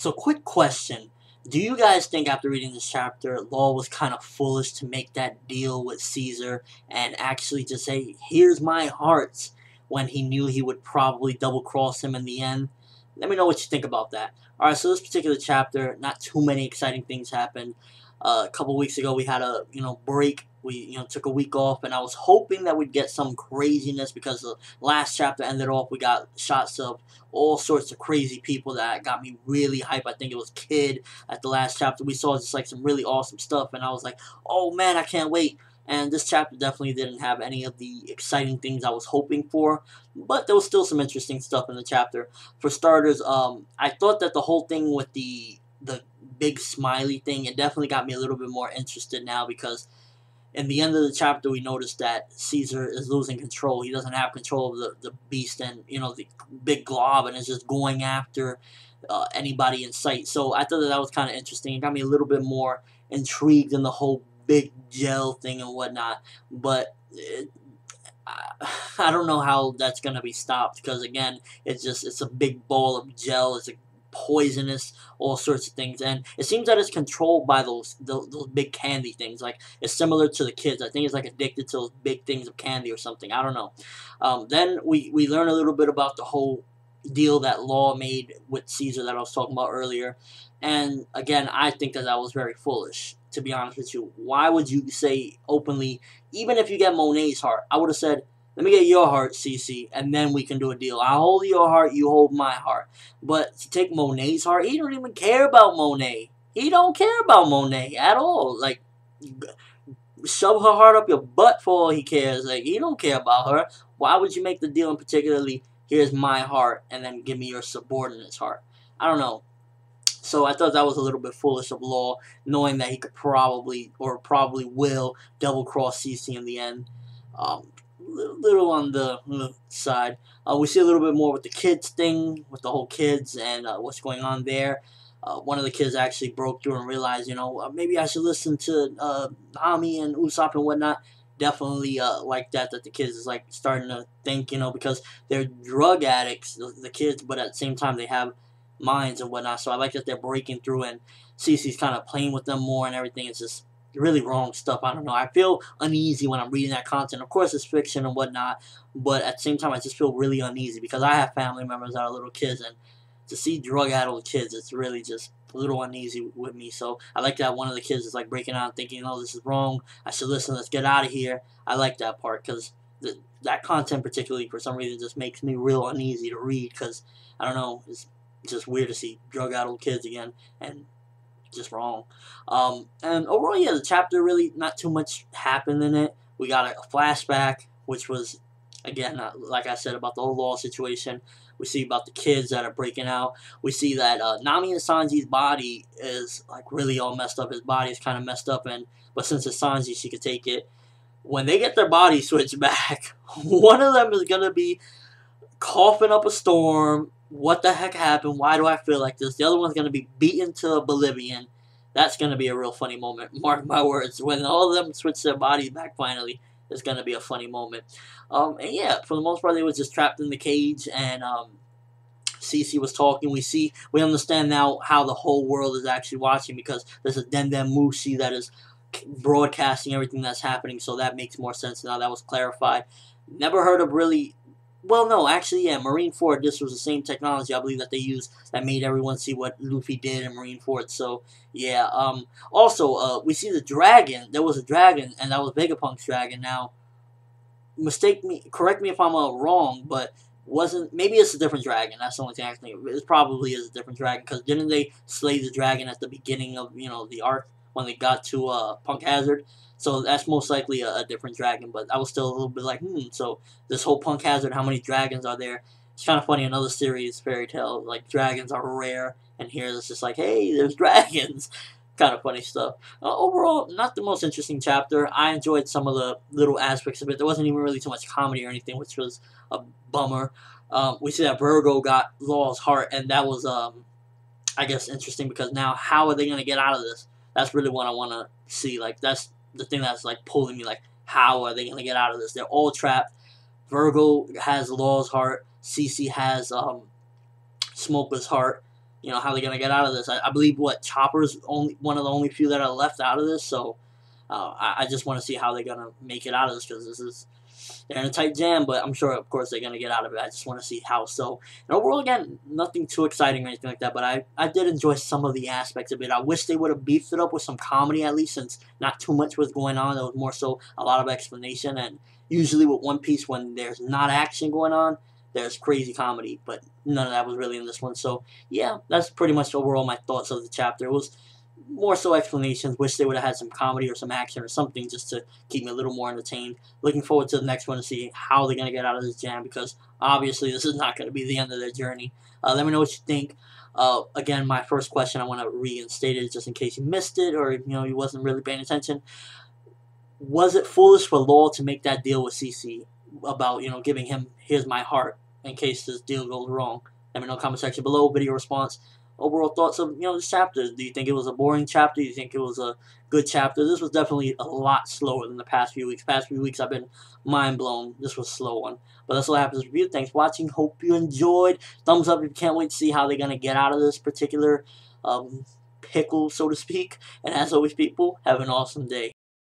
So, quick question. Do you guys think after reading this chapter, Law was kind of foolish to make that deal with Caesar and actually just say, here's my heart, when he knew he would probably double cross him in the end? Let me know what you think about that. Alright, so this particular chapter, not too many exciting things happened. A couple weeks ago, we had a break. We took a week off, and I was hoping that we'd get some craziness because the last chapter ended off. We got shots of all sorts of crazy people that got me really hyped. I think it was Kid at the last chapter. We saw just like some really awesome stuff, and I was like, oh man, I can't wait. And this chapter definitely didn't have any of the exciting things I was hoping for, but there was still some interesting stuff in the chapter. For starters, I thought that the whole thing with the big smiley thing, it definitely got me a little bit more interested now, because in the end of the chapter we noticed that Caesar is losing control. He doesn't have control of the beast and the big glob, and is just going after anybody in sight. So I thought that was kind of interesting. It got me a little bit more intrigued in the whole big gel thing and whatnot, but I don't know how that's gonna be stopped, because again, it's a big ball of gel. It's a poisonous, all sorts of things, and it seems that it's controlled by those big candy things. Like, it's similar to the kids. I think it's like addicted to those big things of candy or something. I don't know. Then we learn a little bit about the whole deal that Law made with Caesar that I was talking about earlier, and again, I think that was very foolish. To be honest with you, why would you say openly, even if you get Monet's heart? I would have said, let me get your heart, Cece, and then we can do a deal. I'll hold your heart, you hold my heart. But to take Monet's heart, he don't even care about Monet. He don't care about Monet at all. Like, shove her heart up your butt for all he cares. Like, he don't care about her. Why would you make the deal, and particularly, here's my heart, and then give me your subordinate's heart? I don't know. So I thought that was a little bit foolish of Law, knowing that he could probably will double cross Cece in the end. Little on the side. We see a little bit more with the kids thing, with the whole kids and what's going on there. One of the kids actually broke through and realized, maybe I should listen to Nami and Usopp and whatnot. Definitely like that the kids is like starting to think, because they're drug addicts, the kids, but at the same time they have minds and whatnot. So I like that they're breaking through, and Cece's kind of playing with them more and everything. It's just really wrong stuff. I don't know. I feel uneasy when I'm reading that content. Of course, it's fiction and whatnot, but at the same time, I just feel really uneasy because I have family members that are little kids, and to see drug-addled kids, it's really just a little uneasy with me. So I like that one of the kids is like breaking out and thinking, oh, this is wrong. I should listen. Let's get out of here. I like that part, because that content particularly, for some reason, just makes me real uneasy to read, because, I don't know, it's just weird to see drug-addled kids again, and just wrong. And overall, yeah, the chapter really not too much happened in it. We got a flashback, which was, again, like I said, about the whole Law situation. We see about the kids that are breaking out. We see that Nami and Sanji's body is like really all messed up. His body is kind of messed up, but since it's Sanji, she could take it. When they get their body switched back, one of them is gonna be coughing up a storm. What the heck happened? Why do I feel like this? The other one's going to be beaten to oblivion. That's going to be a real funny moment. Mark my words. When all of them switch their bodies back finally, it's going to be a funny moment. And yeah, for the most part, they was just trapped in the cage, and Cece was talking. We understand now how the whole world is actually watching, because there's a Dendem Mushi that is broadcasting everything that's happening, so that makes more sense now. That was clarified. Never heard of really... Well, no, actually, yeah, Marineford, this was the same technology, I believe, that they used that made everyone see what Luffy did in Marineford. So, yeah. Also, we see the dragon. There was a dragon, and that was Vegapunk's dragon. Now, correct me if I'm wrong, but maybe it's a different dragon. That's the only thing I can think of. It probably is a different dragon, because didn't they slay the dragon at the beginning of, the arc when they got to Punk Hazard? So that's most likely a different dragon, but I was still a little bit like, so this whole Punk Hazard, how many dragons are there? It's kind of funny, another series, fairy tale, like, dragons are rare, and here it's just like, hey, there's dragons. Kind of funny stuff. Overall, not the most interesting chapter. I enjoyed some of the little aspects of it. There wasn't even really too much comedy or anything, which was a bummer. We see that Virgo got Law's heart, and that was, I guess, interesting, because now how are they going to get out of this? That's really what I want to see. Like, that's the thing that's like pulling me, like, how are they going to get out of this? They're all trapped. Virgo has Law's heart. Cece has Smokeless heart. you know, how they're gonna get out of this. I believe what Chopper's only one of the only few that are left out of this. So I just want to see how they're gonna make it out of this, because this is, they're in a tight jam, but I'm sure, of course, they're going to get out of it. I just want to see how. So, and overall, again, nothing too exciting or anything like that, but I did enjoy some of the aspects of it. I wish they would have beefed it up with some comedy, at least, since not too much was going on. There was more so a lot of explanation, and usually with One Piece, when there's not action going on, there's crazy comedy, but none of that was really in this one. So, yeah, that's pretty much overall my thoughts of the chapter. It was more so explanations. Wish they would have had some comedy or some action or something just to keep me a little more entertained. Looking forward to the next one to see how they're going to get out of this jam, because obviously this is not going to be the end of their journey. Let me know what you think. Again, my first question, I want to reinstate it just in case you missed it, or you wasn't really paying attention. Was it foolish for Law to make that deal with CC about giving him "Here's my heart" in case this deal goes wrong? Let me know in the comment section below. Video response. Overall thoughts of this chapter. Do you think it was a boring chapter? Do you think it was a good chapter? This was definitely a lot slower than the past few weeks. Past few weeks I've been mind blown. This was a slow one. But that's all I have for this review. Thanks for watching. Hope you enjoyed. Thumbs up if you can't wait to see how they're gonna get out of this particular pickle, so to speak. And as always, people, have an awesome day.